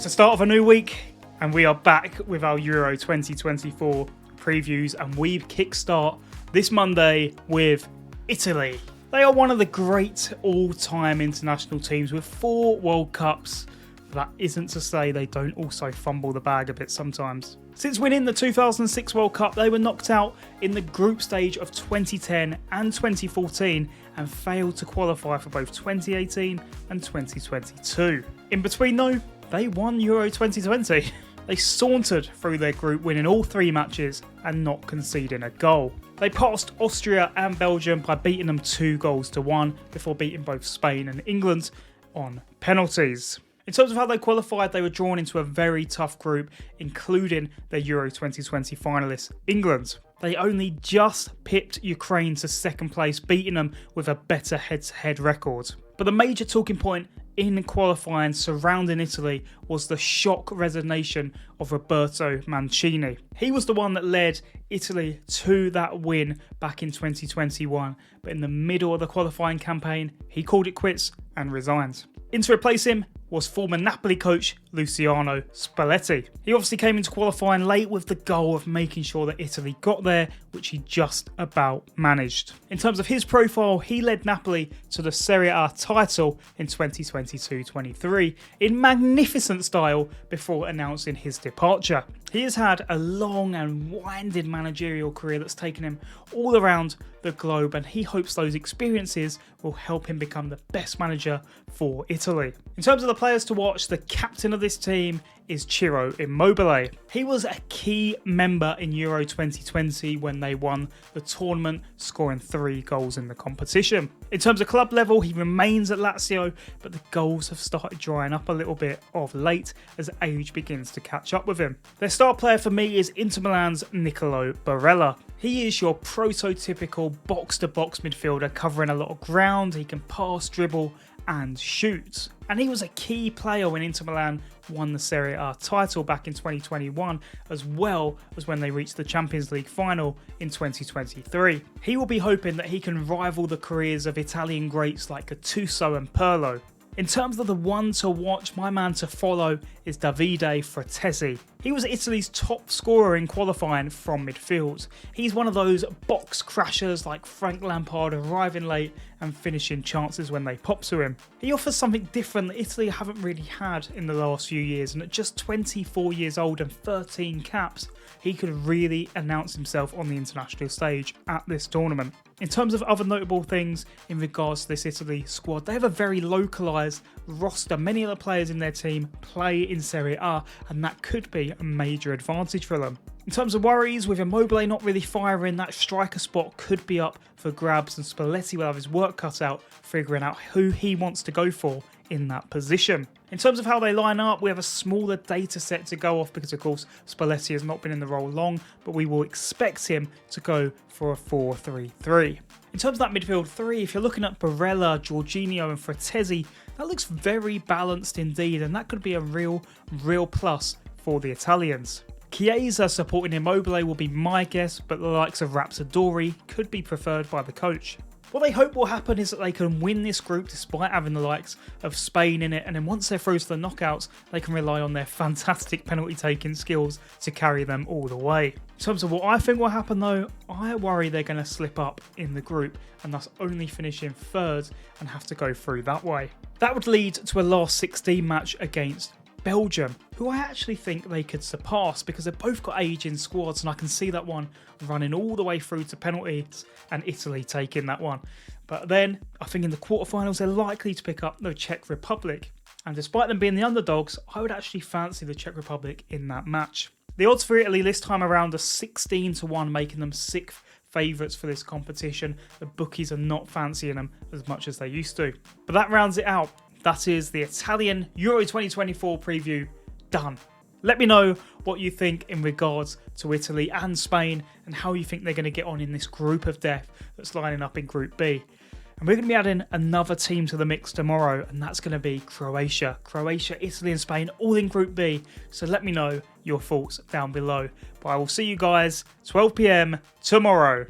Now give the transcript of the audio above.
It's the start of a new week and we are back with our Euro 2024 previews, and we kickstart this Monday with Italy. They are one of the great all-time international teams with 4 World Cups. That isn't to say they don't also fumble the bag a bit sometimes. Since winning the 2006 World Cup, they were knocked out in the group stage of 2010 and 2014 and failed to qualify for both 2018 and 2022. In between though, they won Euro 2020. They sauntered through their group, winning all 3 matches and not conceding a goal. They passed Austria and Belgium by beating them 2-1 before beating both Spain and England on penalties. In terms of how they qualified, they were drawn into a very tough group, including their Euro 2020 finalists, England. They only just pipped Ukraine to second place, beating them with a better head-to-head record. But the major talking point in qualifying surrounding Italy was the shock resignation of Roberto Mancini. He was the one that led Italy to that win back in 2021, but in the middle of the qualifying campaign, he called it quits and resigned. In to replace him was former Napoli coach Luciano Spalletti. He obviously came into qualifying late with the goal of making sure that Italy got there, which he just about managed. In terms of his profile, he led Napoli to the Serie A title in 2022-23 in magnificent style before announcing his departure. He has had a long and winding managerial career that's taken him all around the globe, and he hopes those experiences will help him become the best manager for Italy. In terms of the players to watch, the captain of this team is Ciro Immobile. He was a key member in Euro 2020 when they won the tournament, scoring 3 goals in the competition. In terms of club level, he remains at Lazio, but the goals have started drying up a little bit of late as age begins to catch up with him. Their star player for me is Inter Milan's Nicolo Barella. He is your prototypical box-to-box midfielder, covering a lot of ground. He can pass, dribble and shoot. And he was a key player when Inter Milan won the Serie A title back in 2021, as well as when they reached the Champions League final in 2023. He will be hoping that he can rival the careers of Italian greats like Gattuso and Pirlo. In terms of the one to watch, my man to follow is Davide Fratesi. He was Italy's top scorer in qualifying from midfield. He's one of those box crashers like Frank Lampard, arriving late and finishing chances when they pop to him. He offers something different that Italy haven't really had in the last few years, and at just 24 years old and 13 caps, he could really announce himself on the international stage at this tournament. In terms of other notable things in regards to this Italy squad, they have a very localised roster. Many of the players in their team play in Serie A, and that could be a major advantage for them. In terms of worries, with Immobile not really firing, that striker spot could be up for grabs, and Spalletti will have his work cut out figuring out who he wants to go for in that position. In terms of how they line up, we have a smaller data set to go off because of course Spalletti has not been in the role long, but we will expect him to go for a 4-3-3. In terms of that midfield 3, if you're looking at Barella, Jorginho and Fratesi, that looks very balanced indeed, and that could be a real plus for the Italians. Chiesa supporting Immobile will be my guess, but the likes of Rapsadori could be preferred by the coach. What they hope will happen is that they can win this group despite having the likes of Spain in it, and then once they're through to the knockouts, they can rely on their fantastic penalty taking skills to carry them all the way. In terms of what I think will happen though, I worry they're going to slip up in the group and thus only finish in 3rd and have to go through that way. That would lead to a last 16 match against Belgium, who I actually think they could surpass because they've both got age in squads, and I can see that one running all the way through to penalties and Italy taking that one. But then I think in the quarterfinals they're likely to pick up the Czech Republic, and despite them being the underdogs, I would actually fancy the Czech Republic in that match. The odds for Italy this time around are 16-1, making them 6th favourites for this competition. The bookies are not fancying them as much as they used to. But that rounds it out. That is the Italian Euro 2024 preview done. Let me know what you think in regards to Italy and Spain and how you think they're going to get on in this group of death that's lining up in Group B. And we're going to be adding another team to the mix tomorrow, and that's going to be Croatia. Croatia, Italy and Spain all in Group B. So let me know your thoughts down below. But I will see you guys 12 PM tomorrow.